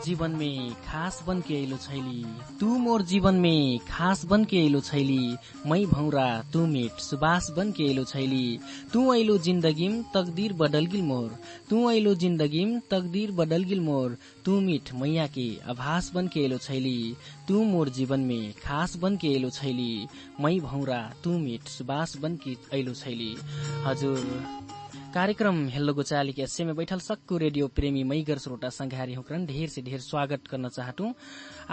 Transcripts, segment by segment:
जीवन में खास बन के अइलो छैली, तू मोर जीवन में खास बन के अइलो छैली, मै भौरा तू मिट सुबास बन के अइलो छैली। तू अइलो जिन्दगीम तकदीर बदल गिल मोर, तू अइलो जिन्दगीम तकदीर बदल गिल मोर, तू मिट मैया के आभास बन के अइलो छैली। तू मोर जीवन में खास बन के अइलो छैली, मै भौरा तू मिट सुबास बन के अइलो छैली। हजुर कार्यक्रम हेलो गोचाली के एसए में बैठल सक्कु रेडियो प्रेमी मैगर श्रोता संघारी हुक्रन ढेर से ढेर स्वागत करना चाहतूं।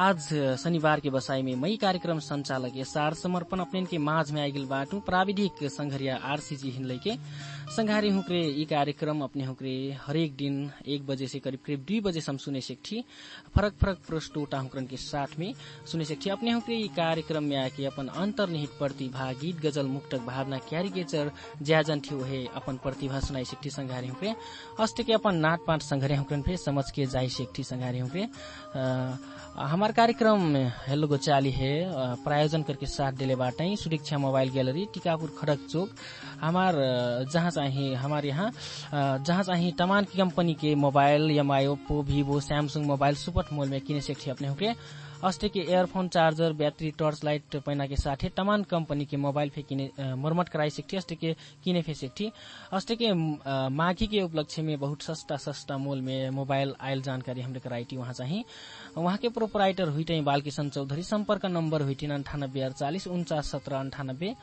आज शनिवार के बसाई में मई कार्यक्रम संचालक एसआर समर्पण अपने के माझ में आइगल बाटू प्राविधिक संघरिया आरसीजी हिंदले के संघारी हुक्रे ई कार्यक्रम अपने हुक्रे हरेक दिन 1 बजे से करीब 2 बजे सम सुने सकती फरक फरक प्रस्तुता हुक्रन के साथ में सुने सकती। अपने हुक्रे ई कार्यक्रम में आके अपन अंतर्निहित प्रतिभा गीत गजल मुक्तक भावना क्यारिकेचर ज्याजन थियो है अपन प्रतिभा सुनाई सकती संघारी हुक्रे अष्ट के अपन नाट पाट संघरे हुक्रन फे समझ के जाई सकती संघारी हुक्रे। हमार कार्यक्रम हेलो गोचाली है प्रायोजन करके साथ दिले बाटई सुरक्षा मोबाइल गैलरी टीकापुर खड़क चौक। हमार जहाँ चाहिए हमारे यहाँ जहाँ चाहिए तमाम की कंपनी के mobile MI Oppo Vivo Samsung mobile super mall में किने सकती अपने हुक्रे। अस्टे के earphone charger battery torch light पैना के साथ तमाम कंपनी के मोबाइल फे किने मरम्मत कराई सकती अस्टे के किने फे सकती। अस्टे के माघी के उपलक्ष्य में बहुत सस्ता मोल में मोबाइल आयल जानकारी हमने कराई थी। वहाँ चाहिए वहाँ के प्रोपराइटर हुई बालकिशन चौधरी संपर्क नंबर हुई 9848 491798।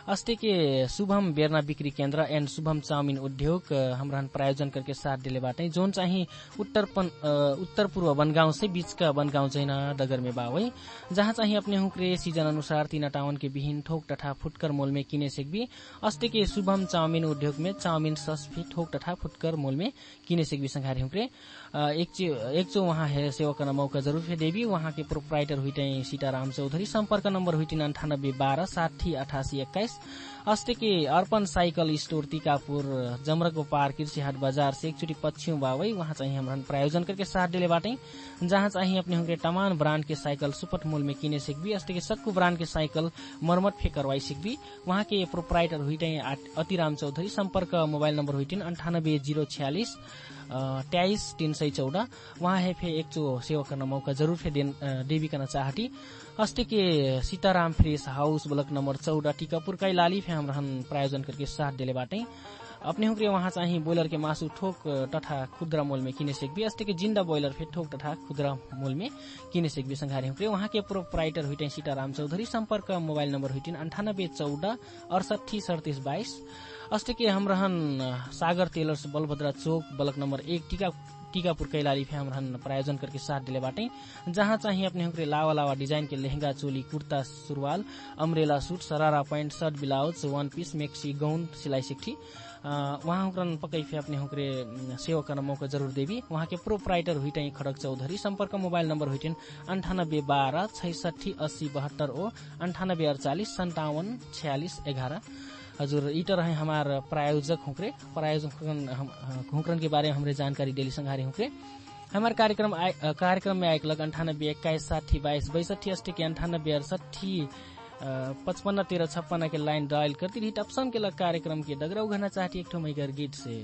अस्टे के शुभम बेरना बिक्री केन्द्र एंड शुभम चाउमिन उद्योग हमरा प्रायोजन करके साथ दिले बाटे जोन चाहिँ उत्तर पूर्व बनगांव से बीच का बनगांव जैना डगर में बावई जहाँ चाहिँ अपने हुक्रे सीजन अनुसार 3 टाउन के विहीन थोक तथा फुटकर मोल में किने सेकबी। अस्टे के शुभम चाउमिन उद्योग में चाउमिन सस भी थोक तथा फुटकर मोल में किने सेकबी संघारी हुक्रे। एक जो वहाँ है सेवा करना मौका जरूर है देवी। वहाँ के प्रोपराइटर हुई सीताराम चौधरी संपर्क नंबर हुई 9812 60 88 21। अस्टे के अर्पण साइकल स्टोर टीकापुर जमरको पार कृषिहाट बाजार से एकचोटी पश्चिम बावई वहाँ चाहिए हम प्रायोजन करके साथ दिले बाटे जहाँ चाहिए अपने होंगे तमाम ब्रांड के साइकिल सुपथ मूल में किने सकबी। अस्टे के सक्कु ब्रांड के साइकिल मरम्मत फे करवाई सकबी। वहाँ के प्रोपराइटर हुई अतिराम चौधरी संपर्क मोबाइल नंबर हुई 98 046 23 314। वहाँ है फे एक जो सेवा करना मौका जरूर फे देवी करना चाहती। अस्टे के Sitaram fresh house block number 14 Tikapur का लाली फे हम प्रायोजन करके साथ दिले बाटे अपने हुक्रे। वहाँ चाहिए ब्रोइलर के मासु थोक तथा खुदरा मोल में किने सकबी। अस्टे के जिंदा ब्रोइलर फे थोक तथा खुदरा मोल में किने सकबी संघारी हुक्रे। वहाँ के प्रोपराइटर हुई सीताराम चौधरी संपर्क मोबाइल नंबर हुई 98 14 68 37 22। अस्टे के हम सागर टेलर्स बलभद्रा चौक ब्लॉक नंबर 1 टीकापुर कैलाली फे हम प्रायोजन करके साथ दिले बाटे जहाँ चाहिए अपने हुक्रे लावा लावा डिजाइन के लहंगा चोली कुर्ता सुरवाल अम्ब्रेला सूट सरारा पैंट शर्ट ब्लाउज वन पीस मेक्सी गाउन सिलाई सिक्ठी वहाँ हुक्रन पक्कै फे अपने हुक्रे सेवा करना मौका जरूर देवी। वहाँ के प्रोपराइटर हुई खड़क चौधरी संपर्क मोबाइल नंबर हुई 98 12 66 80 72 ओ 98 48 57 46 11। हजुर इटर रहे हमार प्रायोजक हुक्रन के बारे में हमरे जानकारी डेली संघारी हुक्रे। हमारे कार्यक्रम में 98 21 60 22 62 अस्टे के 98 68 55 13 56 के लाइन डायल करती रही ऑप्शन के लग कार्यक्रम के डगराउ घना चाहती एक ठो मैगर गीत से।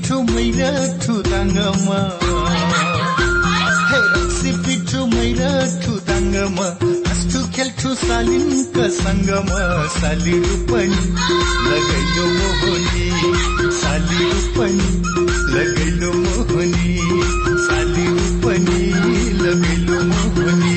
पिठो मैरा ठुदाङ्गमा रक्सी पिठो मैरा ठुदाङ्गमा हाँस्छु खेल्छु सालिनका सङ्गमा सालीहरू पनि लगैलो मोहनी सालीहरू पनि लगैलो मोहनी सालीहरू पनि लगैलो मोहनी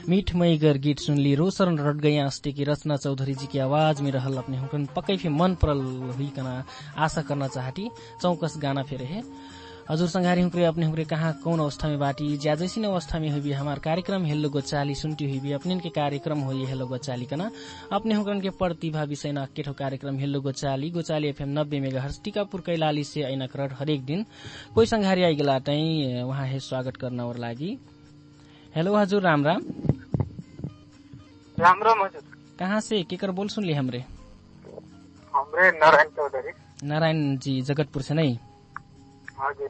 मीठ मैगर गीत सुनली रोशरण रटगैया अस्टे की रचना चौधरी जी की आवाज में रहल अपने हुकन पक्कै फे मन परल हुईकन आशा करना चाहती चौकस गाना फेरे है हजुर संघारी हुक्रे अपने हुक्रे कहाँ कौन अवस्था में बाटी ज्या जैसी अवस्था में हुई हमार कार्यक्रम हेलो गोचाली सुनती हुई अपने के कार्यक्रम हो ये हेलो गोचाली कना अपने हुकन के प्रतिभा विषय न केठो कार्यक्रम hello Gochali Gochali FM 90 megahertz Tikapur Kailali से ऐना करट हरेक दिन कोई संघारी आई गला तई वहाँ है स्वागत करना और लागी हेलो हजुर राम राम राम राम हजुर कहाँ से केकर बोल सुन ली हमरे नारायण चौधरी नारायण जी जगतपुर से नहीं हजुर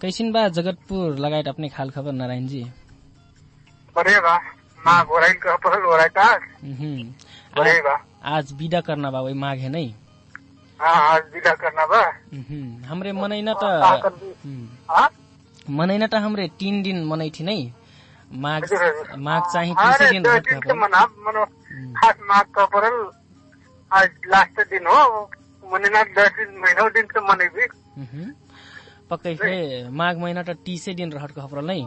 कैसिन बा जगतपुर लगायत अपने खाल खबर नारायण जी बढ़िया बा माँ गोराइन का पर गोराइन का बढ़िया बा आज विदा करना बा वही माघ है नहीं हाँ आज विदा करना बा हमरे मनैना त हमरे 3 दिन मनै थी नहीं माघ चाहिँ 30 दिन खास माघ का परल आज लास्ट दिन हो महीना 10 दिन महीना दिन से मनै भी पक्कै फे माघ महीना त 30 दिन रहट का परल नहीं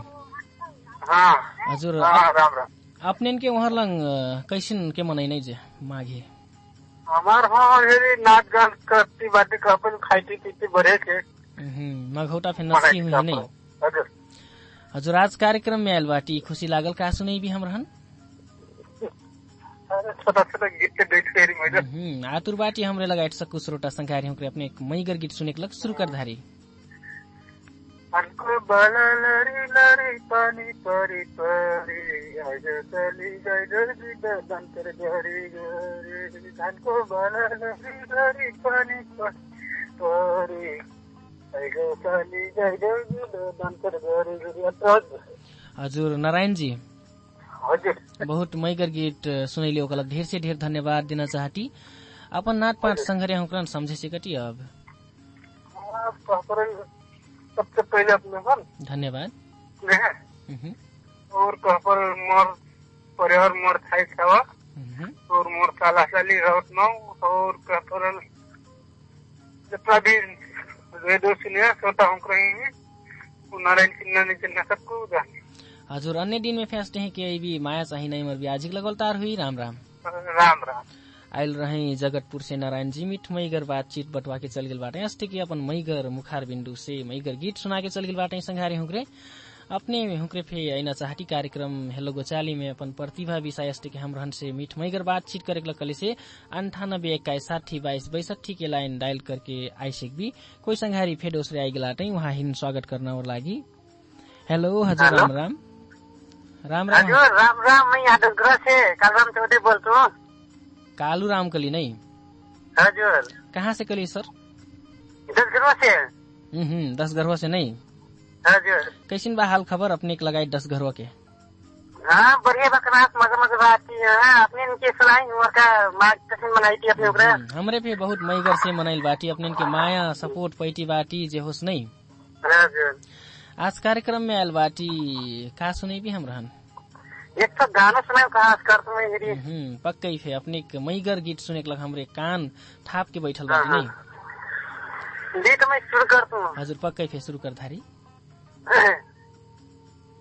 हाँ हजुर राम राम अपने के वहाँ लंग कैसिन के मनै नहीं जे माघे हमार हाँ हेरी नाच गान करती बातें खपन खाईती पीती बड़े के मघौटा फे नसी हुई नहीं हजुर आज कार्यक्रम में आयल बाटी खुशी लागल का सुनै भी हम रहन छोटा छोटा गीत के देख फेरी मैले आतुर बाटी हमरे लगाइट सकु श्रोता संकारी हमरे अपने मैगर गीत सुने के लग शुरू कर धारी अनको बाला लरी लरी पानी परी परी आज चली गई जल्दी बदन कर गरी गरी अनको बाला लरी लरी पानी परी हजुर नारायण जी हजुर बहुत मैगर गीत सुनैले ओकला ढेर से ढेर धन्यवाद दिन चाहती अपन नाट पाट संघरे हम समझे से कटी अब सबसे पहले अपने धन्यवाद और कहाँ पर मोर परिवार मोर थाई छावा और मोर साला साली रहत नौ और कहाँ पर जितना भी रेडियो सुनिया श्रोता हम रही है नारायण चिन्ना ने चिन्ना सबको हजुर अन्य दिन में फेस्टे हैं कि भी माया चाहिए नहीं मर भी आज लगलतार हुई राम राम राम राम आयल रहे जगतपुर से नारायण जी मिठ मैगर बातचीत बटवा के चल गल बाटे अस्ते की अपन मैगर मुखार बिंदु से मैगर गीत सुना के चल गल बाटे संघारे हुक्रे अपने हुक्रे फे ऐना चाहती कार्यक्रम हेलो गोचाली में अपन प्रतिभा विषय अस्ते के हम रहन से मिठ मैगर बातचीत करे कले से 98 21 60 22 62 के लाइन डायल करके आइसेक भी कोई संघारी फे दोसरे आई गलाटे वहाँ हिन स्वागत करना और लागी हेलो हजुर राम राम राम राम हजुर राम राम मैं यादव ग्रह से कालराम चौधरी बोलता हूँ कालू राम कली नहीं हजुर कहाँ से कली सर 10 घरों से 10 घरों से नहीं हजुर कैसिन बा हाल खबर अपने के लगाए 10 घरों के हाँ बढ़िया बकरास मजा बात की अपने इनके सुनाई का माघ कैसे मनाई थी अपने ऊपर हमरे पे बहुत मैगर से मनाइल बाटी अपने इनके माया सपोर्ट पैटी बाटी जे होस नहीं आज कार्यक्रम में आयल बाटी का सुने भी हम रहन एक तो गाना सुनाओ कहाँ करता मैं मेरी पक्कै फे अपने मैगर गीत सुने लग हमरे कान थाप के बैठल बाटी नहीं गीत मैं शुरू करता हूँ। हजुर पक्कै फे शुरू कर धारी।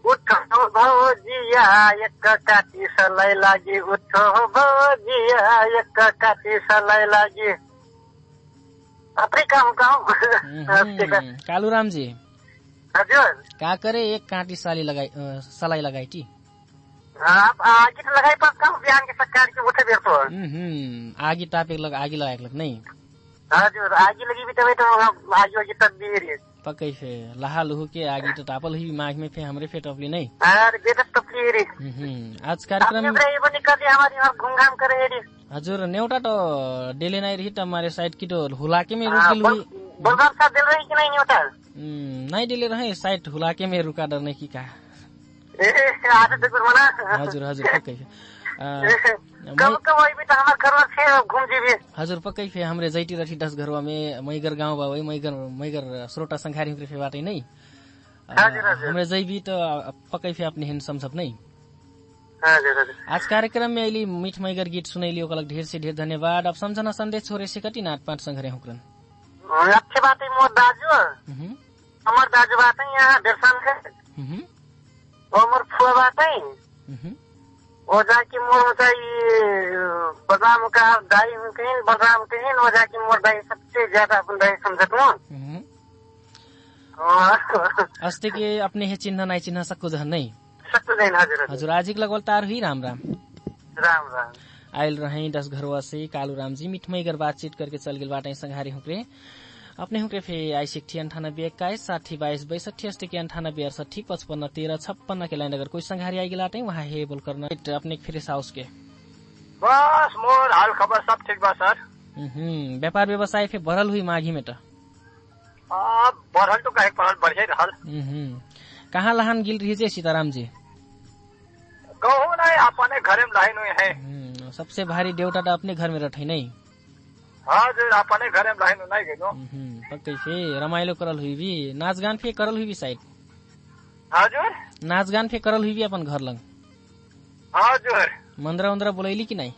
उठो भौजिया एक काटी सलाई लागि उठो भौजिया एक काटी सलाई लागि अफ्रीका गाउँ कालुराम जी हजुर का करे एक काटी सलाई लगाई टी आगी तो लगाई पास काम बिहान के सरकार के उठे बेर तो आगी टापे लग आगी लगाए लग नहीं हजुर आगी लगी भी तब तो आगी होगी तब भी पक्कै फे लहा लुहु के आगी तो टापल हुई माघ में फे हमरे फे टपली नहीं अरे बेटा टपली रे आज कार्यक्रम ये बनी कर हमारी और घूमघाम करे रे हजुर नेउटा तो डेले नाइ रही हमारे साइड की तो हुलाके में रुकी हुई बलराम साहब दिल रही कि नहीं नेउटा नहीं डेले रहे साइड हुलाके में रुका डर नहीं की का हजुर हजुर पक्कै हजुर पक्कै फे हमरे जैटी रठी 10 घरवा में मैगर गांव बा वही मैगर श्रोता संखारी फे बाटे नहीं हमरे जैबी तो पक्कै फे अपने हिन समझब नहीं। आज कार्यक्रम में अली मीठ मैगर गीत सुनैली ओकलक ढेर से ढेर धन्यवाद। अब समझना संदेश छोरे से कति नाट पाट संघरे हुक्रन अच्छी बात है मोर दाजू हमर दाजू बात है यहाँ दर्शन के मोर फुआ बात है वो जाके मोर बलराम का दाई कहीं बलराम कहीं वो जाके मोर दाई सबसे ज्यादा अपन दाई समझत हूँ अस्ते के अपने हे चिन्ह नहीं चिन्ह सकू जहन नहीं सकू जहन हजुर आजिक लगवल तार हुई राम राम राम राम आयल रहे 10 घरवा से कालूराम जी मिठ मैगर बातचीत करके चल गेल बाटे संघारी हुक्रे अपने हुक्रे फे आइसिक 98 21 60 22 62 अस्ते के 98 68 55 13 56 के लाइन अगर कोई संघारी आई गेलाटे वहाँ हे बोल करना अपने फिर हाउस के बस मोर हाल खबर सब ठीक बा सर। व्यापार व्यवसाय फे भरल हुई माघी में तो बढ़ल तो कहे पड़ल बढ़े रहल कहाँ लहान गिल रही सीताराम जी कहूँ नहीं अपने घरे में लाइन हुई है सबसे भारी देवता तो अपने घर में रखे नहीं हजुर अपने घरे में लाइन नहीं गयो पक्कै फे रमाइलो करल हुई भी नाच गान फे करल हुई भी साइड हजुर नाच गान फे करल हुई भी अपन घर लंग हजुर मंदरा उंदरा बोलैली कि नहीं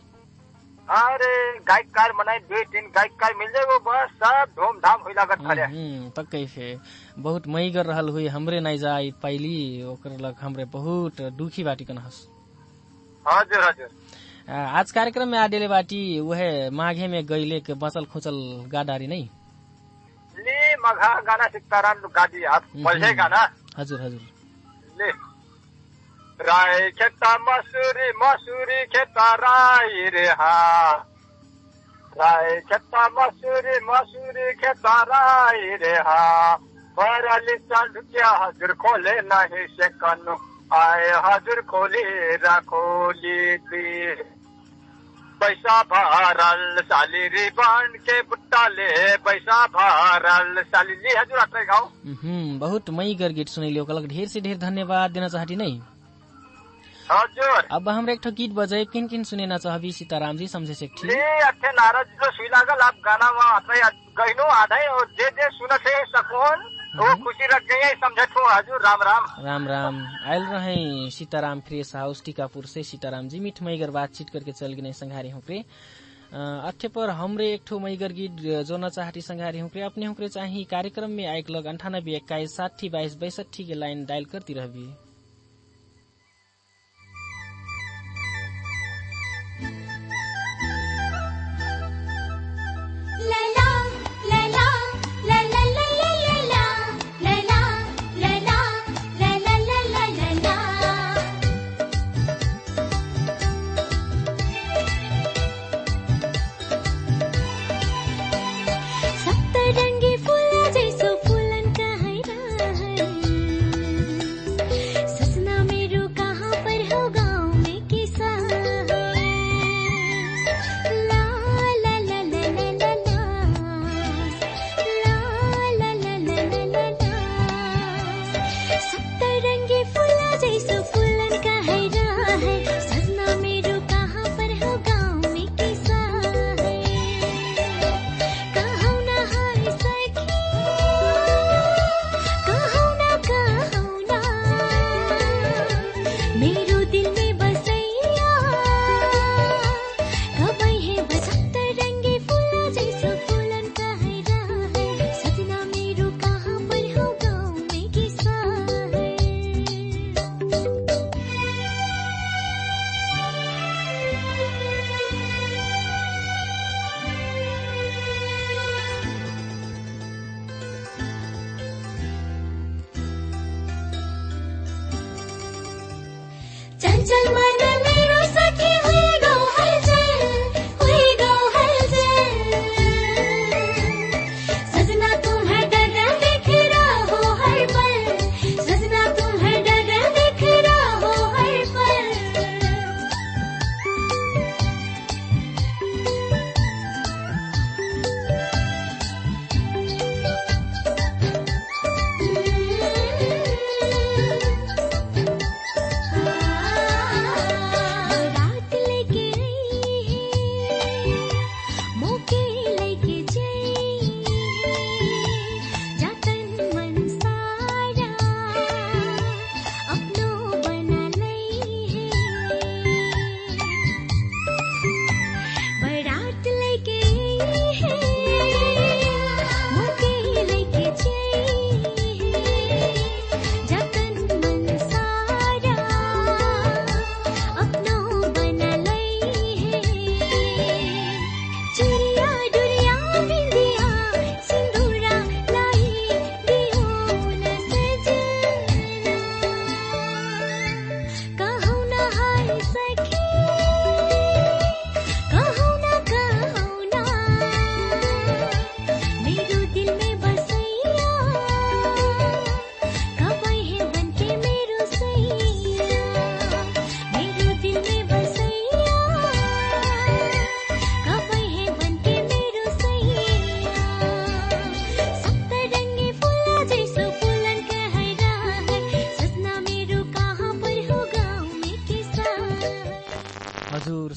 अरे गायक कार बनाई 2-3 गायक कार मिल जाए वो बस सब धूमधाम हुई लागत खड़े पक्कै फे बहुत मई कर रहल हुई हमरे नहीं जाई पहली ओकर लग हमरे बहुत दुखी बाटी कन हस हजुर हजुर आज कार्यक्रम में आडेले बाटी वह माघे में गईले के बचल खुचल गाडारी नहीं ले मघा गाना सीताराम गाड़ी आप बोले गाना हजुर हजुर ले राय खेता मसूरी मसूरी खेता राय रे हा राय खेता मसूरी मसूरी खेता राय रे हा बरली चल क्या हजुर खोले नहीं से कनु आए हजुर खोली राखोली ती पैसा भरल साली रिबन के बुट्टाले पैसा भरल साली ली हजुर अपने गाँव बहुत मई कर गीत सुनैली ओकलक ढेर से ढेर धन्यवाद देना चाहती नहीं हजुर। अब हमरा एक ठो गीत बजाए किन किन सुनेना चाहबी सीताराम जी समझे से ठीक अच्छे नाराज जो सुई लागल आप गाना वहाँ गईनो आधे और जे सुन से सकून वो खुशी रख गई समझत हूँ हजुर राम राम राम राम आयल रहे सीताराम फ्रेश हाउस टीकापुर से सीताराम जी मिठ मैगर बातचीत करके चल गए संघारी हुक्रे अच्छे पर हमरे एक ठो मैगर गीत जो न चाहती संघारी हुक्रे अपने हुक्रे चाहिए कार्यक्रम में आयक लग 98 21 60 22 62 के लाइन डायल करती रहबी।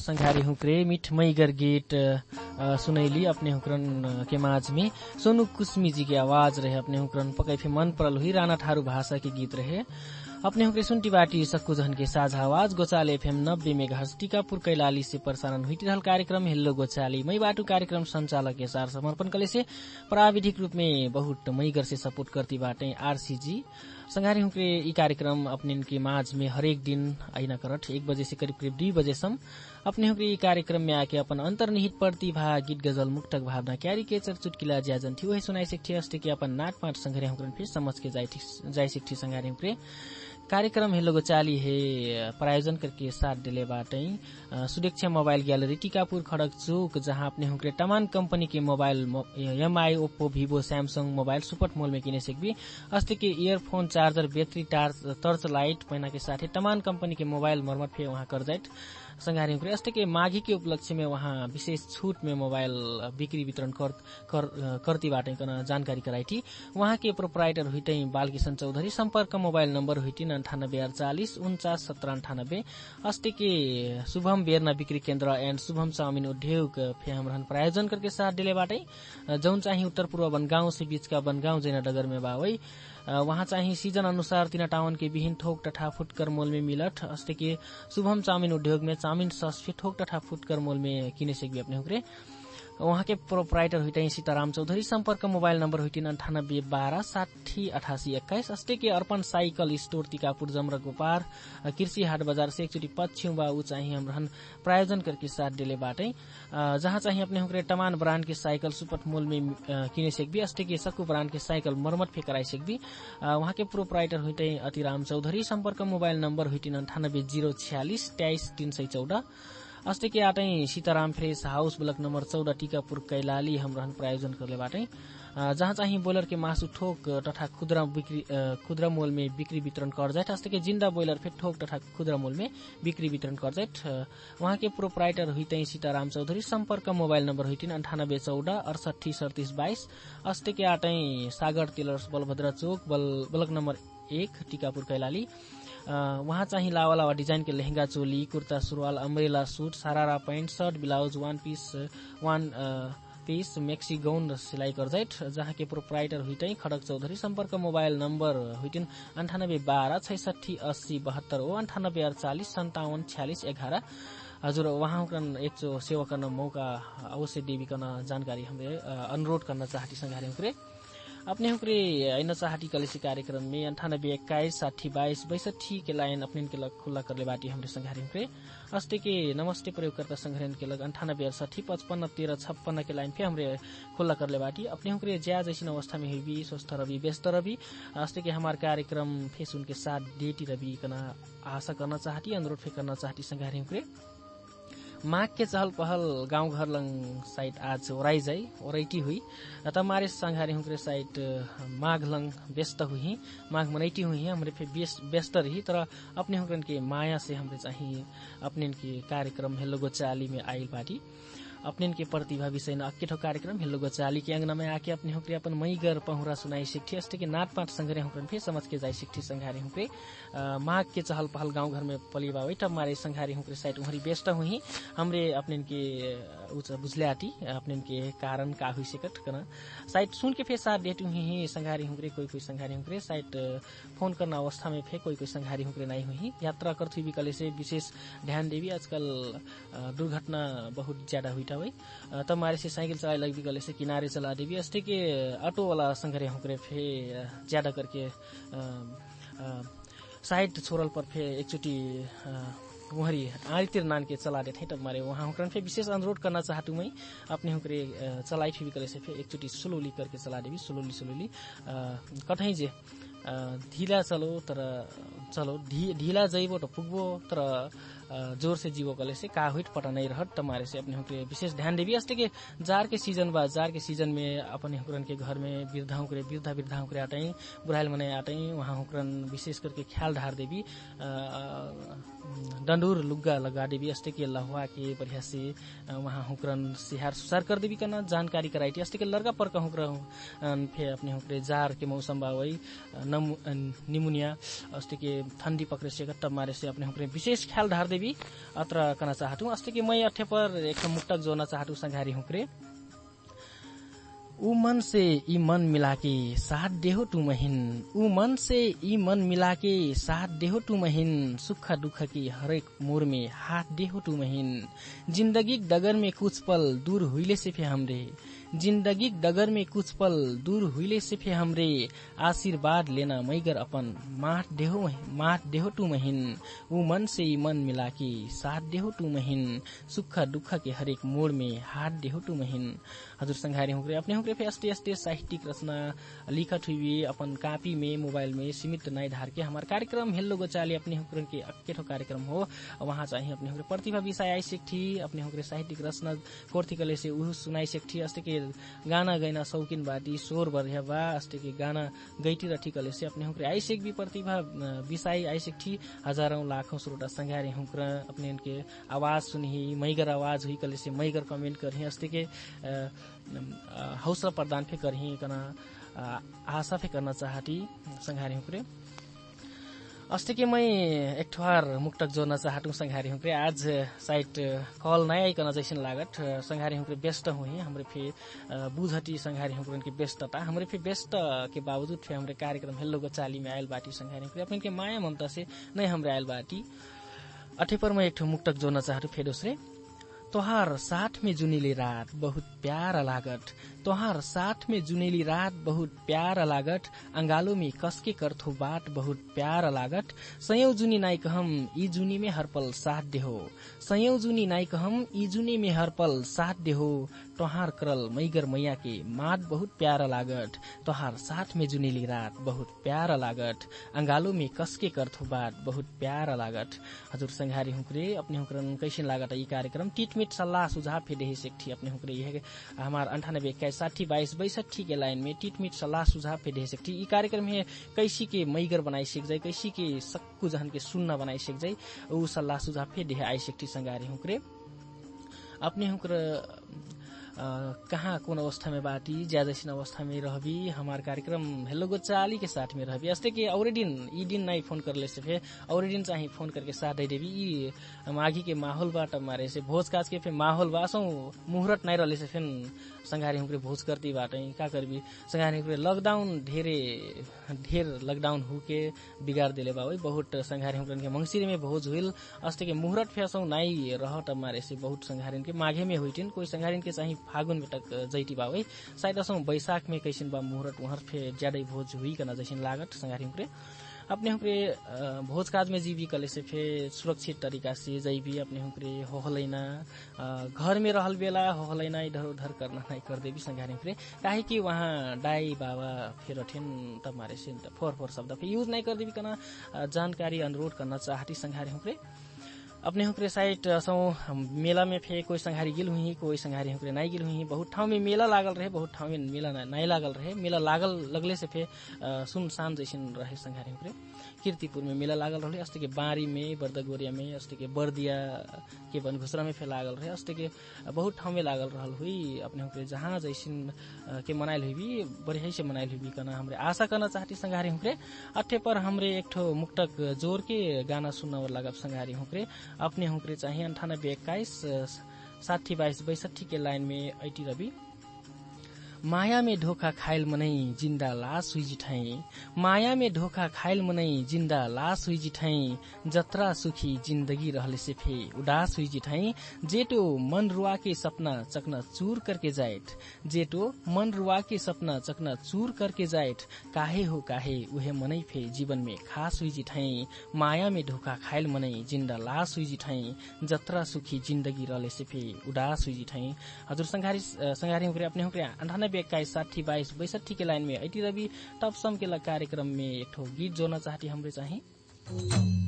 संघारी हुक्रे मीठ मईगर गीत सुनैली अपने हुक्रन के माज में सोनू कुस्मी जी की आवाज रहे। अपने हुक्रन पकैफे मन परल हुई राणा ठारू भाषा के गीत रहे। अपने हुक्रे सुनती बाटी सक्कु जहन के साझा आवाज गोचाल एफएम 90 मेगाहर्ट्ज टीकापुर कैलाली से प्रसारण हुई रहल कार्यक्रम हेलो गोचाली मई बाटू कार्यक्रम संचालक के सार समर्पण कले से प्राविधिक रूप में बहुत मईगर से सपोर्ट करती बाटे आरसीजी संघारी हुक्रे ई कार्यक्रम अपने के माज में हरेक दिन आइना करट 1 बजे से करीब 2 बजे सम अपने हुक्रे ई कार्यक्रम में आके अपन अंतर्निहित प्रतिभा गीत गजल मुक्तक भावना क्यारिकेचर चुटकिला ज्याजन थी वही सुनाई सिक्थी अस्ते कि अपन नाट पाट संघारी हुक्रन फिर समझ के जाई सिक्थी संघारी हुक्रे कार्यक्रम हेलो गोचाली है प्रायोजन करके साथ दिले बाटे सुरक्षा मोबाइल गैलरी टीकापुर खड़क चौक जहां अपने हुक्रे तमाम कंपनी के mobile MI Oppo Vivo Samsung mobile super mall में किने सकबी अस्ते के earphone charger battery torch light पैना के साथ तमाम कंपनी के मोबाइल मरम्मत फे वहां कर जाए संघारी हुक्रे अस्ते के माघी के उपलक्ष्य में वहां विशेष छूट में मोबाइल बिक्री वितरण करती बाटे जानकारी कराई थी। वहां के प्रोपराइटर हुई बालकिशन चौधरी संपर्क मोबाइल नंबर हुई 9848491798 अस्ते के शुभम बेरना बिक्री केन्द्र एंड शुभम चाउमिन उद्योग फे हमरहन प्रायोजन करके साथ दिले बाटे जौन चाहिँ उत्तर पूर्व बनगांव से बीच का बनगांव जैना डगर में बावई वहां चाहिँ सीजन अनुसार तीन टाउन के विहीन थोक तथा फुटकर मोल में मिलत अस्ते के शुभम चाउमिन उद्योग में चाउमिन सस थोक तथा फुटकर मोल में किने सकबी अपने हुक्रे वहां के प्रोपराइटर हुई सीताराम चौधरी संपर्क मोबाइल नंबर हुई 9812608821 अस्ते के अर्पण साइकल स्टोर टीकापुर जमरा गोपार कृषि हाट बाजार से एकचोटी पश्चिम बा ऊ चाहिँ हमरहन प्रायोजन करके साथ दिले बाटे जहां चाहिँ अपने हुक्रे तमाम ब्रांड के साइकल सुपथ मोल में किने सकबी अस्ते के सक्कु ब्रांड के साइकल मरम्मत फे कराई सकबी वहां के प्रोपराइटर हुई अतिराम चौधरी संपर्क मोबाइल नंबर हुई 9804623314 अस्ते के आटै Sitaram fresh house block number 14 Tikapur Kailali हमरहन प्रायोजन करले बाटे जहां चाहिँ बोइलर के मासु ठोक तथा खुदरा मोल में बिक्री वितरण कर जाए अस्ते के जिंदा बोइलर फे ठोक तथा खुदरा मोल में बिक्री वितरण कर जाए वहां के प्रोपराइटर हुई सीताराम चौधरी संपर्क मोबाइल नंबर हुई 9814683722 अस्ते के आटै सागर टेलर्स बलभद्रा चौक ब्लक नंबर 1 टीकापुर कैलाली वहां चाहिँ लावा लावा डिजाइन के लहंगा चोली कुर्ता सुरवाल umbrella suit sharara pant shirt blouse one piece maxi gown सिलाई कर जाए जहाँ के प्रोपराइटर हुई खड़क चौधरी संपर्क मोबाइल नंबर हुई 9812668080 हजुर वहाँ एक सेवा करना मौका अवश्य देवी करना जानकारी हमें अनुरोध करना चाहती संघारी हुक्रे अपने हुक्रे ऐन चाहती कलेसी कार्यक्रम में 98 21 60 22 62 के लाइन अपने के लग खुला करले बाटी हमरे संघारी हुक्रे अस्ते के नमस्ते प्रयोगकर्ता संघारी के लग 98 60 55 13 56 के लाइन पे हमरे खुला करले बाटी अपने हुक्रे ज्या जैसी अवस्था में हुई स्वस्थ रवि व्यस्त रवि अस्ते के हमार कार्यक्रम फेस उनके साथ डेटी रवि कना आशा करना चाहती अनुरोध फे करना चाहती संघारी हुक्रे माघ के चहल पहल गांव घर लंग साइट आज ओराई जाई ओराइटी हुई तमारे संघारी हुक्रे साइट माघ लंग व्यस्त हुई माघ मनैटी हुई हमरे फिर व्यस्त रही तर अपने हुक्रन के माया से हमरे चाहिए अपने के कार्यक्रम हेलो गोचाली में आइल बाटी अपने के प्रतिभा विषय न अक्केठो कार्यक्रम हेलो गोचाली के अंगना में आके अपने हुक्रे अपन मैगर पहुरा सुनाई सिक्ठी अस्ते के नाट पाट संघरे हुक्रन फिर समझ के जाई सिक्ठी संघारी हुक्रे माघ के चहल पहल गांव घर में पलीबा वही तब मारे संघारी हुक्रे साइड उहरी व्यस्त हुई हमरे अपने के उच बुझले आती अपने के कारण का हुई सिकट कना साइड सुन के फिर साथ डेट हुई संघारी हुक्रे कोई संघारी हुक्रे साइड फोन करना अवस्था में फिर कोई संघारी हुक्रे नहीं हुई यात्रा करथी विकले से विशेष ध्यान देवी आजकल दुर्घटना बहुत ज्यादा हुई तब मारे से साइकिल चलाए लग गले से किनारे चला देवी अस्ते के ऑटो वाला संघरे हुक्रे फे ज्यादा करके साइड छोरल पर फे एकचोटी वहरी आड़ीतिर नान के चला देते तब मारे वहाँ हुक्रन फे विशेष अनुरोध करना चाहतू मैं अपने हुक्रे चलाई थी विकले से फे एकचोटी स्लोली करके चला देवी स्लोली कठै जे ढिला चलो तर चलो ढिला जइबो त पुग्बो तर जोर से जीवो कले से का हुईट पटा नहीं रहत तमारे से अपने हुक्रे विशेष ध्यान देवी अस्ते के जार के सीजन में अपने हुक्रन के घर में वृद्धा हुक्रे आटाई बुढ़ाइल मने आटाई वहाँ हुक्रन विशेष करके ख्याल ढार देवी डंडूर लुग्गा लगा देवी अस्ते के लहुआ के बढ़िया से वहाँ हुक्रन सिहार सुसार कर देवी करना जानकारी कराई थी अस्ते के लड़का पर का हुक्र फे अपने हुक्रे जार के मौसम बा वही निमोनिया अस्ते के ठंडी पकड़े से तब मारे से अपने हुक्रे विशेष ख्याल ढार देवी अत्र करना चाहतू अस्ते के मैं अठे पर एक मुक्तक जोड़ना चाहतू संघारी हुक्रे ऊ मन से ई मन मिलाके साथ देहो तू महीन ऊ मन से ई मन मिलाके साथ देहो तू महीन सुख दुख की हरेक मोड़ में हाथ देहो तू महीन जिंदगी डगर में कुछ पल दूर हुईले से फे हमरे जिंदगी डगर में कुछ पल दूर हुईले से फे हमरे आशीर्वाद लेना मैगर अपन माठ देहो तू महीन ऊ मन से ई मन मिलाके साथ देहो तू महीन सुख दुख के हरेक मोड़ में हाथ देहो तू महीन हजुर संघारी हुक्रे अपने हुक्रे फे अस्ते साहित्यिक रचना लिखत हुई अपन कापी में मोबाइल में सीमित नहीं धार के हमारे कार्यक्रम हेलो गोचाली अपने हुक्रन के अक्केठो कार्यक्रम हो वहाँ चाहिए अपने हुक्रे प्रतिभा विषय आई सिक्ठी अपने हुक्रे साहित्यिक रचना कोर्थिकले से ऊ सुनाई सिक्ठी अस्ते के गाना गैना शौकीन बाटी शोर बढ़िया बा अस्ते के गाना गैटी रठिकले से अपने हुक्रे आई सिक भी प्रतिभा विषय आई सिक्ठी हजारों लाखों श्रोता संघारी हुक्र अपने उनके आवाज सुनी मैगर आवाज हुई कले से मैगर कमेंट करी अस्ते के हौसला प्रदान फे करही कना आशा फे करना चाहती संघारी हुक्रे अस्ते के मैं एक ठोहार मुक्तक जोड़ना चाहतू संघारी हुक्रे आज साइट कॉल नहीं आइकन जैसन लागत संघारी हुक्रे व्यस्त हुई हमरे फे बुझटी संघारी हुक्रन के व्यस्तता हमरे फे व्यस्त के बावजूद फे हमरे कार्यक्रम हेलो गोचाली में आयल बाटी संघारी हुक्रे अपने के माया ममता से नहीं हमरे आयल बाटी अठे पर मैं एक ठो मुक्तक जोड़ना चाहतू फे दूसरे तोहार साथ में जुनेली रात बहुत प्यारा लागत तोहार साथ में जुनेली रात बहुत प्यारा लागत अंगालो में कसके करथो बात बहुत प्यारा लागत सयौं जुनी नाई कहम ई जुनी में हर पल साथ देहो सयौं जुनी नाई कहम ई जुनी में हर पल साथ देहो तोहार करल मैगर मैया के मात बहुत प्यारा लागत तोहार साथ में जुनेली रात बहुत प्यारा लागत अंगालो में कसके करथो बात बहुत प्यारा लागत हजुर संघारी हुक्रे अपने हुक्रन कैसे लागत ई कार्यक्रम टिटमिट सल्लाह सुझाव फे देहे सेक्ठी अपने हुक्रे यह हमार 98 21 60 22 62 के लाइन में टिटमिट सल्लाह सुझाव फे देहे सेक्ठी ई कार्यक्रम है कैसी के मैगर बनाई सेक जाए कैसी के सक्कु जहन के सुन्ना बनाई सेक जाए ऊ सल्लाह सुझाव फे देहे आई सेक्ठी संघारी हुक्रे अपने हुक्र कहाँ कौन अवस्था में बाटी ज्यादा अवस्था में रहबी हमार कार्यक्रम हेलो गोचाली के साथ में रहबी अस्ते के और दिन ई दिन नहीं फोन कर ले से फे और दिन चाहिए फोन करके साथ दे देवी ई माघी के माहौल बाट मारे से भोज काज के फे माहौल बासों मुहूर्त नहीं रहले से फिर संघारी हुक्रे भोज करती बाटे का करबी संघारी हुक्रे लॉकडाउन ढेर लॉकडाउन हुके बिगाड़ देले बा वही बहुत संघारी हुक्रन के मंगसिर में भोज हुइल अस्ते के मुहूर्त फेसों नहीं रहत मारे से बहुत संघारी के माघे में हुइटिन कोई संघारी के चाहिए फागुन बेटक जैती बावै शायद असम बैशाख में कैसिन बा मुहूर्त वहाँ फे ज्यादा भोज हुई कना जैसिन लागत संगारी हुक्रे अपने हुक्रे भोज काज में जीवी कले से फे सुरक्षित तरीका से जैवी अपने हुक्रे होहलैना घर में रहल बेला होहलैना इधर उधर करना नहीं कर देवी संगारी हुक्रे काहे कि वहाँ दाई बाबा फिर ठेन तब मारे से फोर शब्द फे यूज नहीं कर देवी कना जानकारी अनुरोध करना चाहती संगारी हुक्रे अपने हुक्रे साइड असौ मेला में फे कोई संघारी गिल हुई कोई संघारी हुक्रे नहीं गिल हुई बहुत ठाउँ में मेला लागल रहे बहुत ठाउँ में मेला नहीं लागल रहे मेला लागल लगले से फे सुनसान जैसन रहे संघारी हुक्रे कीर्तिपुर में मेला लागल रहे अस्ते के बारी में बर्दगोरिया में अस्ते के बर्दिया के बनघुसरा में फे लागल रहे अस्ते के बहुत ठाउँ में लागल रहल हुई अपने हुक्रे जहाँ जैसन के मनाइल हुई बढ़िया से मनाइल हुई कना हमरे आशा करना चाहती संघारी हुक्रे अठे पर हमरे एक ठो मुक्तक जोर के गाना सुनना लागब संघारी हुक्रे अपने हुक्रे चाहिए 9821 6022 62 के लाइन में ऐटी रवि माया में धोखा खाइल मनै जिन्दा लास हुई जिठाई माया में धोखा खाइल मनै जिन्दा लास हुई जिठाई जत्रा सुखी जिंदगी रहले से फे उदास हुई जिठाई जेटो मन रुआ के सपना चकना चूर करके जाएट जेटो मन रुआ के सपना चकना चूर करके जाएट काहे हो काहे उहे मनै फे जीवन में खास हुई जिठाई माया में धोखा खाइल मनै जिन्दा लास हुई जिठाई जत्रा सुखी जिंदगी रहले से फे उदास हुई जिठाई हजुर संघारी हुक्रे अपने हुक्रे 9821 6022 62 के लाइन में ऐटी रवि तपसम के कार्यक्रम में एक ठो गीत जोड़ना चाहती हमरे चाहिए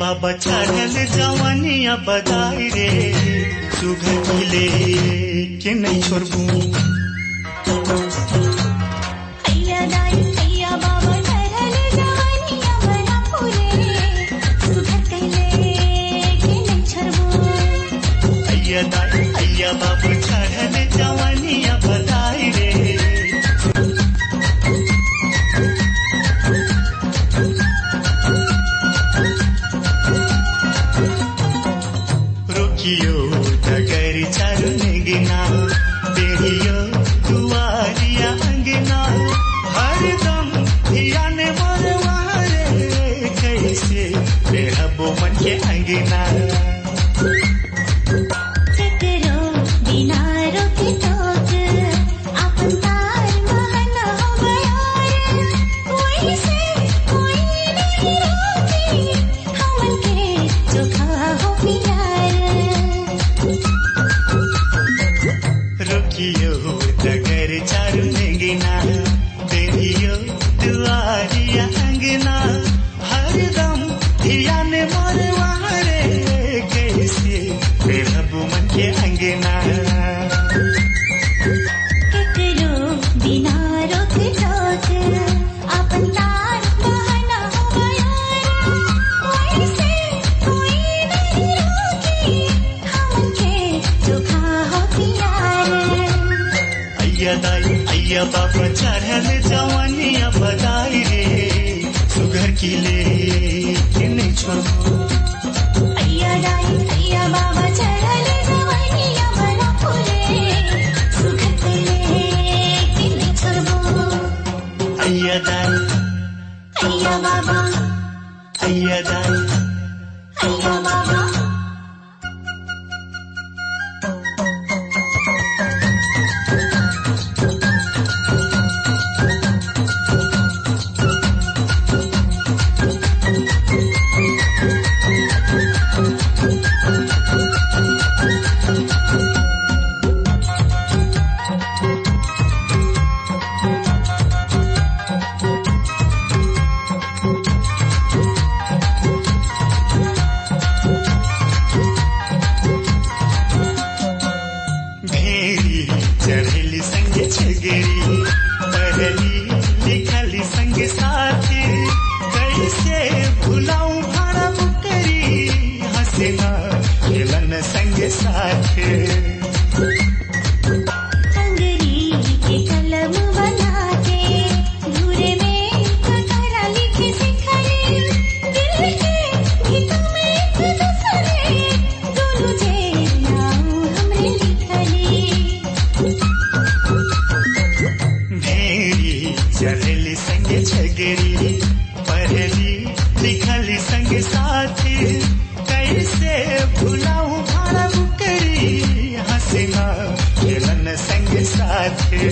बाबा चढ़ल जवानिया बधाई रे सुघर मिले के नहीं छोड़बू बाबा चढ़ल जवानिया बड़ा फूले सुघर कहले के नहीं छोड़बू अय्या बाबा चढ़ल जवानिया बधाई रे डगर चरने गिना तेरियो दुआरिया अंगना हरदम धियाने मरवारे कैसे रहबो मन के अंगना चकरो बिना रोके टोक अपन तार बहना बयार वैसे कोई नहीं रोके हमन के चोखा हो प्यार रोकियो डगर चरने गिना तेरियो दुआरिया अंगना हरदम धियाने मरवारे कैसे रहबो मन के अंगना ककरो बिना रोक टोक अपन तार बहना बयार वैसे कोई नहीं रोके हमन के चोखा हो प्यार अय्या बाबा चढ़ल जवानिया बधाई रे सुघर की ले के नहीं छोड़बू अय्या बाबा चढ़ल जवानिया बड़ा फूले सुघर कहले के नहीं छोड़बू अय्या बाबा अय्या बाबा के छगरी पढ़ली लिखली संग साथी कैसे भुलाऊं भाड़ा करी हंसना खेलन संग साथी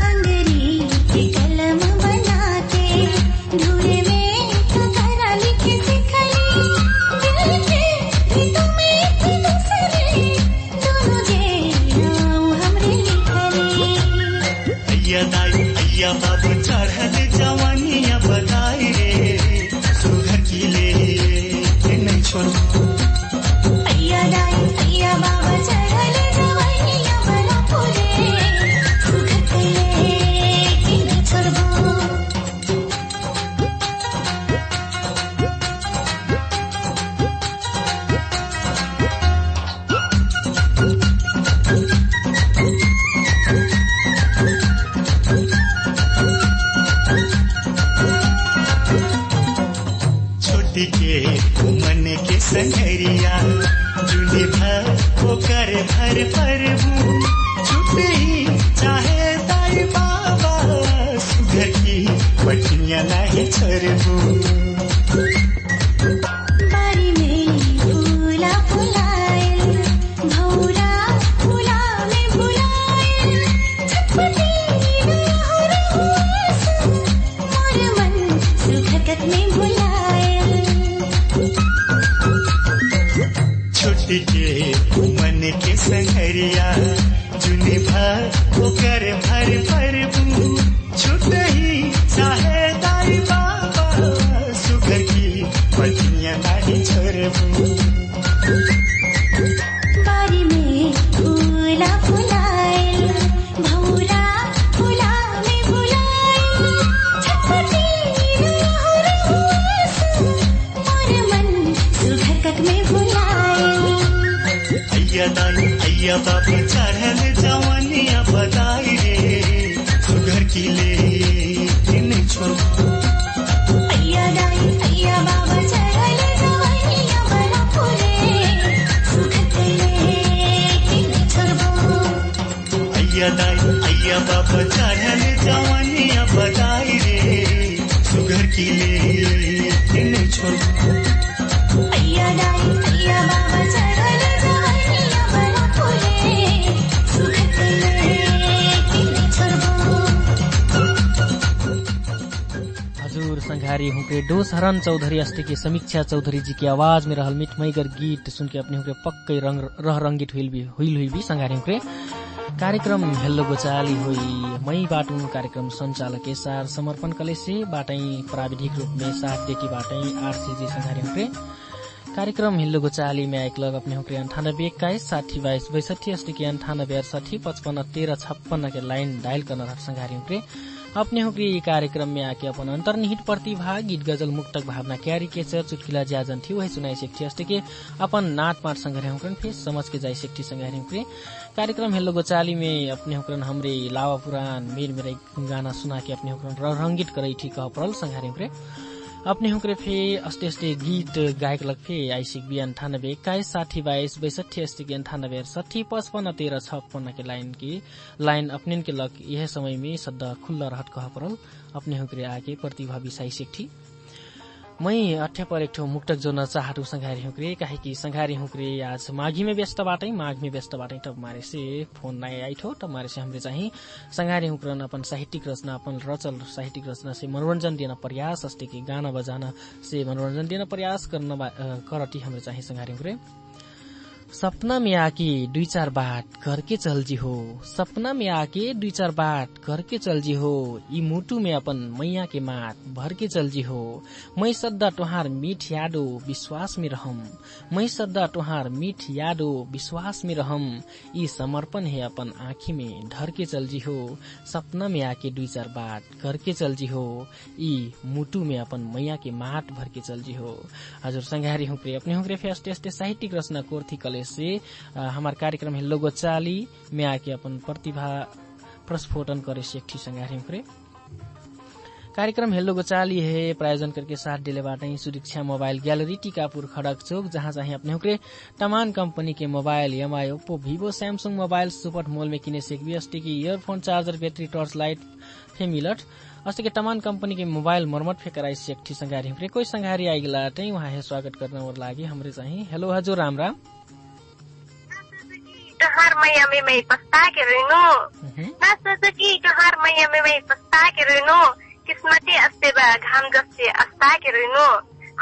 अंग्रेजी कलम बना के धूरे में ककरा लिखे सिखली दिल के गीतों में थी दूसरे दोनों जे नाम हमरे लिखली अय्या दाई अय्या बाबू चढ़ल जवानिया बधाई रे सुघर की ले नहीं छोड़ अय्या दाई अय्या बाबा चढ़ल जवानिया बड़ा फूले सुघर के कि नहीं छोड़बो छोटी के मन के संगरिया जुली भर होकर भर परबू छुट्टी ही चाहे दाई बाबा सुघर की पटनिया नहीं छोड़बू बारी में फूला फुलाए भौरा फूला में बुलाए छटपटी नहर हुआस मोर मन सुखकत में बुलाए छोटी के मन के संगरिया जुली भर होकर भर परबू छुट्टी ही चाहे दाई बाबा सुघर की पटनिया नहीं छोड़बू बारी में फूला फुलाए भौरा फूला में बुलाए छटपटी नहर हुआस मोर मन सुखकत में बुलाए अय्या दाई अय्या बाबू चढ़ल जवानिया बधाई रे सुघर की ले नहीं छोड़ अय्या दाई अय्या बाबा चढ़ल जवानिया बड़ा फूले सुखत कि नहीं छोड़बो अय्या दाई अय्या बाबू चढ़ल जवानिया बधाई रे सुघर की ले नहीं छोड़ अय्या दाई अय्या बाबा चढ़ल जवानिया बड़ा फूले सुखत कि नहीं छोड़बो हजुर संघारी हुँके डोसहरन चौधरी अस्ति की समीक्षा चौधरी जी की आवाज में रहल मिठमईगर गीत सुन के अपने हुँके पक्कै रह रंगित हुई हुई संघारी हुँके कार्यक्रम हेल्लो गोचाली हुई मई बाटू कार्यक्रम संचालक एसआर समर्पण कलेसे बाटै प्राविधिक रूप में साथ देखी बाटै आरसीजी संघारी हुँके कार्यक्रम हिल्लो गोचाली में एक लग अपने हुँके 9821 अस्ति की 9868551356 के लाइन डायल करना था संघारी हुँके अपने हुँके कार्यक्रम में आके अपन अंतर्निहित प्रतिभा गीत गजल मुक्तक भावना क्यारी केचर चुटकिला ज्याजन थी वही सुनाई सेक्ठी अस्ति के अपन नाट पाट संघारी हुँकन फिर समझ के जाई सेक्ठी संघारी हुँके कार्यक्रम हेल्लो गोचाली में अपने हुँकन हमरे लावा पुराण मेरे गाना सुना के अपने हुँकन रंगित करई थी कह परल संघारी हुँके अपने हुँकरे फे अस्ते अस्ते गीत गायक लग फे आइसिक 9821 62 अस्ति के 98 55 13 56 के लाइन अपने के लग यह समय में सदा खुल्ला रहत कह परल अपने हुँकरे आके प्रतिभा विषय सेक्ठी मैं अठ्या पर एक ठो मुक्तक जोन चाहतु संघारी हुँकरे काहे कि संघारी हुँकरे आज माघी में व्यस्त बाटै तब मारे से फोन नहीं आई ठो तब मारे से हमरे चाहिँ संघारी हुँकरन अपन साहित्यिक रचना अपन रचल साहित्यिक रचना से मनोरंजन देना प्रयास अस्ते कि गाना बजाना से मनोरंजन देना प्रयास करती हमरे चाहिँ संघारी हुँकरे सपना में आके 2-4 बात करके चल जी हो सपना में आके 2-4 बात करके चल जी हो ई मुटु में अपन मैया के मात भर के चल जी हो मैं सदा तोहार मीठ यादो विश्वास में रहम मैं सदा तोहार मीठ यादो विश्वास में रहम ई समर्पण है अपन आँखी में ढर के चल जी हो सपना में आके 2-4 बात करके चल जी हो ई मुटु में अपन मैया के मात भर के चल जी हो हजुर संघारी हुँकरे अपने हुँकरे फेस्टे साहित्यिक रचना कोर्थी कलेज से हमारे कार्यक्रम हेल्लो गोचाली में आके अपन प्रतिभा प्रस्फोटन करे सेठी संघारी हुँकरे कार्यक्रम हेल्लो गोचाली है प्रायोजन करके साथ दिले बाटै सुरक्षा मोबाइल गैलरी टीकापुर खड़क चौक जहाँ चाहिँ अपने हुँकरे तमाम कंपनी के mobile MI Oppo Vivo Samsung mobile super mall में किने से 20 की earphone charger battery torch light फे मिलट अस्ते के तमान कंपनी के मोबाइल मरम्मत फे कराई से एकठी संघारी हमरे कोई संघारी आइगला तै वहाँ हे स्वागत गर्न और लागि हमरे चाहिँ हेलो हजुर राम राम हर मैया में मैं पछता के रहनु ना सोच कि हर मैया में मैं पछता के रहनु किस्मते अस्ते बा घाम जस्ते अस्ता के रहनु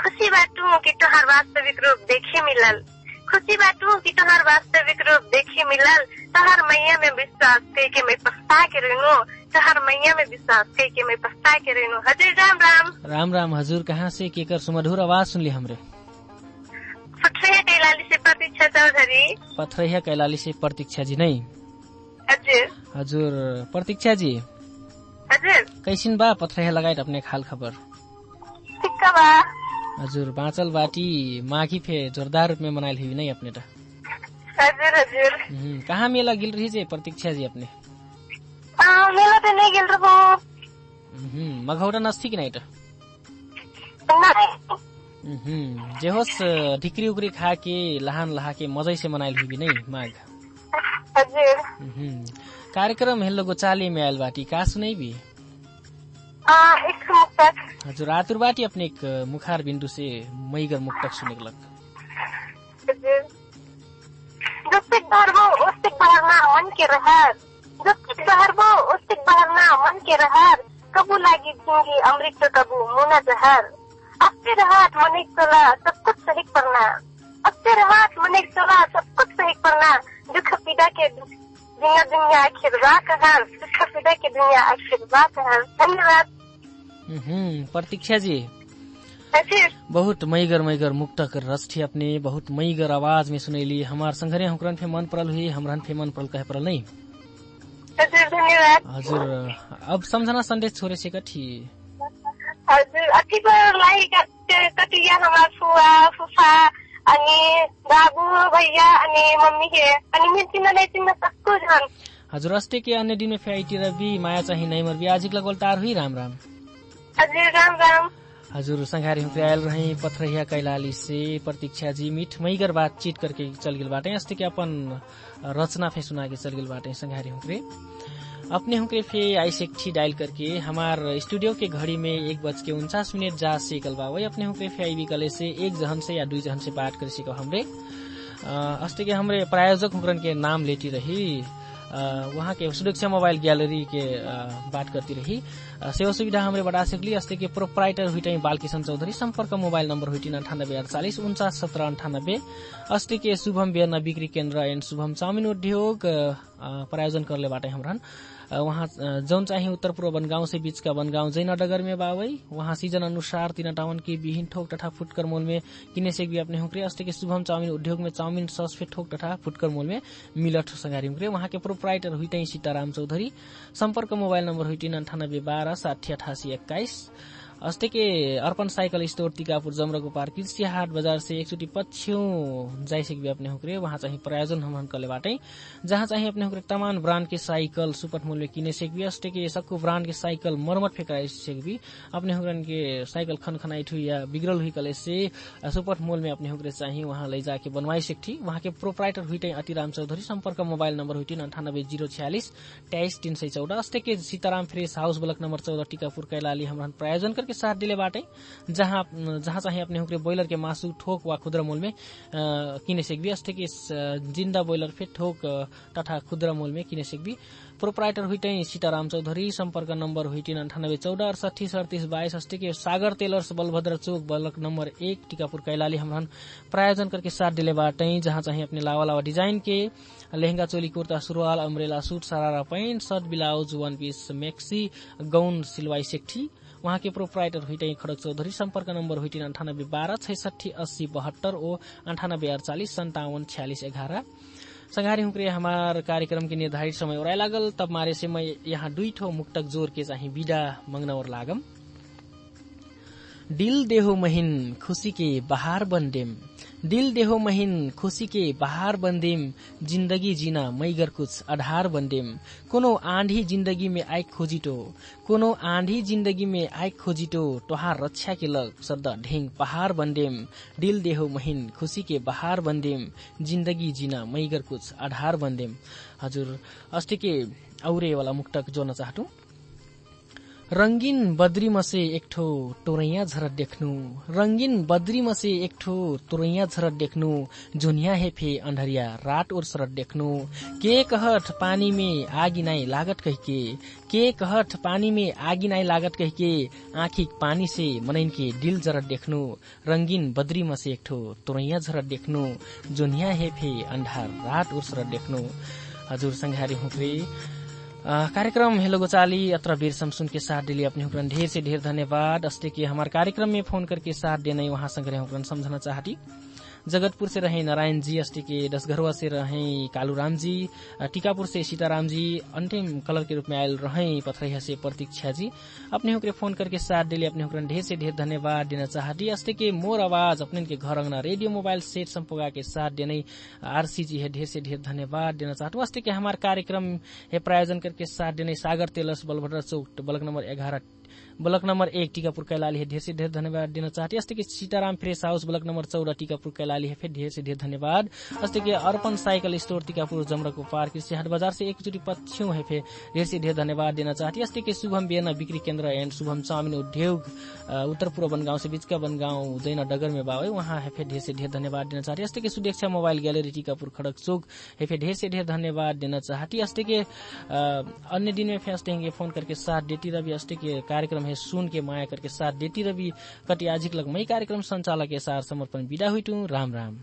खुशी बाटू कि तोहर वास्तविक रूप देखे मिलल खुशी बाटू कि तोहर वास्तविक रूप देखे मिलल तोहर मैया में विश्वास करके मैं पछता के रहनु तोहर मैया में विश्वास करके मैं पछता के रहनु हजुर राम राम राम राम हजुर कहाँ से केकर सुमधुर आवाज सुनली हमरे पथरैया कैलाली से प्रतीक्षा चौधरी पथरैया कैलाली से प्रतीक्षा जी नहीं हजुर हजुर प्रतीक्षा जी हजुर कैसिन बा पथरैया लगायत अपने खाल खबर ठीक बा हजुर बाँचल बाटी माघी फे जोरदार रूप में मनाइल हुई नहीं अपने टा हजुर हजुर कहाँ मेला गिल रही जे प्रतीक्षा जी अपने मेला तो नहीं गिल रहो मघौरा नस्ती कि नहीं टा जे होस् ढिक्री उक्री खा के लहान लहा के मजै से मनाइल हुई नहीं माघ हजुर कार्यक्रम हेलो गोचाली में आयल बाटी का सुनाई भी एक मुक्तक हजुर आतुर बाटी अपने एक मुखार बिंदु से मैगर मुक्तक सुने लग जब तक बहरबो उस तक बहरना मन के रहर जब तक बहरबो उस तक बहरना मन के रहर कबू लागी जिंदगी अमृत तो कबू मुना जहर अपने राहत मनिक चला सब कुछ सही करना अपने राहत मनिक चला सब कुछ सही करना दुख पीड़ा के दुनिया आखिर रात हर दुख पीड़ा के दुनिया आखिर रात हर धन्यवाद प्रतीक्षा जी बहुत मैगर मुक्तक रस थी अपने बहुत मैगर आवाज में सुनैली हमार संघरे हमरन फे मन पड़ल हुई हमरन फे मन पड़ल कहे पड़ल नहीं धन्यवाद हजुर अब सम्झना संदेश छोड़े से कठी हजुर अति पर लाई कटिया हमार फुवा फुफा अनि बाबु भैया अनि मम्मी के अनि मेरो चिन्न सबको झन् हजुर अस्ते के अन्य दिन में फेआईटी रवि माया चाहिँ नहीं मर भी आजिक लगोल तार हुई राम राम हजुर राम राम हजुर संघारी हम आयल रही पथरैया कैलाली से प्रतीक्षा जी मीठ मैगर बातचीत करके चल गिल बाटे अस्ते के अपन रचना फे सुना के चल गिल बाटे संघारी हुक्रे अपने हुक्रे फे आईसेक्ठी डायल करके हमार स्टूडियो के घड़ी में 1:49 जा से कलबा वही अपने हुक्रे फे आई कले से एक जहन से या 2 जहन से बात कर सको हमरे अस्ते के हमरे प्रायोजक हुक्रन के नाम लेती रही वहाँ के सुरक्षा मोबाइल गैलरी के बात करती रही सेवा सुविधा हमरे बढ़ा सकली अस्ते के प्रोप्राइटर हुई बालकिशन चौधरी संपर्क मोबाइल नंबर हुई 9848 491798 अस्ते के शुभम बेर्ना बिक्री केन्द्र एंड शुभम चाउमिन उद्योग प्रायोजन करले बाटे हमरन वहाँ जौन चाहिए उत्तर पूर्व बनगांव से बीच का बनगांव जयनगर में बावई वहाँ सीजन अनुसार 3 टाउन की विहीन ठोक तथा फुटकर मोल में किने से भी अपने हुक्रे अस्ते के शुभम चाउमिन उद्योग में चाउमिन सॉस फे ठोक तथा फुटकर मोल में मिलट संगारी हुक्रे वहाँ के प्रोप्राइटर हुई सीताराम चौधरी संपर्क मोबाइल नंबर हुई 9812 608821 अस्ते के अर्पण साइकल स्टोर टीकापुर जमरको पार्क कृषि हाट बजार से एकचोटी पछ्यौं जाइसक भी अपने हुक्रे वहाँ चाहिँ प्रायोजन हम कले बाटे जहाँ चाहिँ अपने हुक्रे तमाम ब्रांड के साइकल सुपथ मूल्य किने सेक भी अस्ते के सबको ब्रांड के साइकल मरम्मत फेकाई सेक भी अपने हुक्रन के साइकल खनखनाई ठु या बिगड़ल हुई कले से सुपथ मूल में अपने हुक्रे चाहिँ वहाँ ले जाके बनवाई सेक थी वहाँ के प्रोप्राइटर हुई अतिराम चौधरी संपर्क मोबाइल नंबर हुई 98 046 23 314 अस्ते के Sitaram fresh house block number 14 Tikapur Kailali हम प्रायोजन करके साथ दिले बाटे जहाँ चाहिए अपने हुक्रे ब्रॉयलर के मासु ठोक वा खुदरा मूल में किने सेक भी अस्ते के जिंदा ब्रॉयलर फे ठोक तथा खुदरा मूल में किने सेक भी प्रोप्राइटर हुई सीताराम चौधरी संपर्क नंबर हुई 98 14 68 37 22 अस्ते के सागर टेलर्स बलभद्र चौक ब्लॉक नंबर 1 टीकापुर कैलाली हम प्रायोजन करके साथ दिले बाटे जहाँ चाहिए अपने लावा लावा डिजाइन के लहंगा चोली कुर्ता सुरवाल अम्ब्रेला सूट सरारा pant shirt blouse one piece maxi गाउन सिलवाई सेक्ठी वहाँ के प्रोप्राइटर हुई खड़क चौधरी संपर्क नंबर हुई 98 12 66 80 72 और 98 48 57 46 11 संघारी हुक्रे हमार कार्यक्रम के निर्धारित समय और लागल तब मारे से मैं यहाँ 2 ठो मुक्तक जोर के चाहिए विदा मंगना और लागम दिल देहो महिन खुशी के बहार बंदेम दिल देहो महिन खुशी के बहार बंदेम जिंदगी जीना मैगर कुछ आधार बंदेम कोनो आंधी जिंदगी में आइक खोजिटो कोनो आंधी जिंदगी में आइक खोजिटो तोहार रक्षा के लग सदा ढेंग पहाड़ बंदेम दिल देहो महिन खुशी के बहार बंदेम जिंदगी जीना मैगर कुछ आधार बंदेम हजुर अस्ति के औरे वाला मुक्तक जोड्न चाहटु रंगीन बद्री मसे एक ठो टोरैया झरत देख्नु रंगीन बद्री मसे एक ठो टोरैया झरत देख्नु जुनिया हेफे अंधरिया रात और सरत देख्नु के कहत पानी में आगी नाई लागत कहिके के कहत पानी में आगी नाई लागत कहिके आँखिक पानी से मनैन के दिल जरत देख्नु रंगीन बद्री मसे एक ठो टोरैया झरत देख्नु जुनिया हेफे अंधार रात और सरत देख्नु। हजुर संघारी हुक्रे कार्यक्रम हेलो गोचाली अत्र वीर समसुन के साथ दिली अपने हुक्रन ढेर से ढेर धन्यवाद। अस्ते के हमारे कार्यक्रम में फोन करके साथ देने वहां संग हुक्रन समझना चाहती। जगतपुर से रहे नारायण जी, अस्ते के दसघरवा से रहे कालूराम जी, टीकापुर से सीताराम जी, अंतिम कलर के रूप में आयल रहे पथरैया से प्रतीक्षा जी। अपने हुक्रे फोन करके साथ दिली अपने हुक्रन ढेर से ढेर धन्यवाद देना चाहती। अस्ते के मोर आवाज अपने के घर अंगना रेडियो मोबाइल सेट संपोगा के साथ देने आरसी जी है ढेर से ढेर धन्यवाद देना चाहती। अस्ते के हमारे कार्यक्रम है प्रायोजन करके साथ देने सागर तेलस बलभद्र चौक block number 11 block number 1 Tikapur Kailali है ढेर से ढेर धन्यवाद देना चाहती। अस्ते के Sitaram fresh house block number 14 Tikapur Kailali है फिर ढेर से ढेर धन्यवाद। अस्ते के अर्पण साइकिल स्टोर टीकापुर जमरको पार्क कृषि हाट बाजार से एकचोटी पछ्यौं है फिर ढेर से ढेर धन्यवाद देना चाहती। अस्ते के शुभम बेना बिक्री केन्द्र एंड शुभम चाउमिन उद्योग उत्तर पूर्व बनगांव से बीच का बनगांव जैना डगर में बावे वहाँ है फिर ढेर से ढेर धन्यवाद देना चाहती। अस्ते के सुदेक्षा मोबाइल गैलरी टीकापुर खड़क चौक है फिर ढेर से ढेर धन्यवाद देना चाहती। अस्ते के अन्य दिन में फिर अस्ते फोन करके साथ देती रवि अस्ते के कार्यक्रम है सुन के माया करके साथ देती रवि कटियाजिक लग मई कार्यक्रम संचालक के साथ समर्पण विदा हुई। राम राम।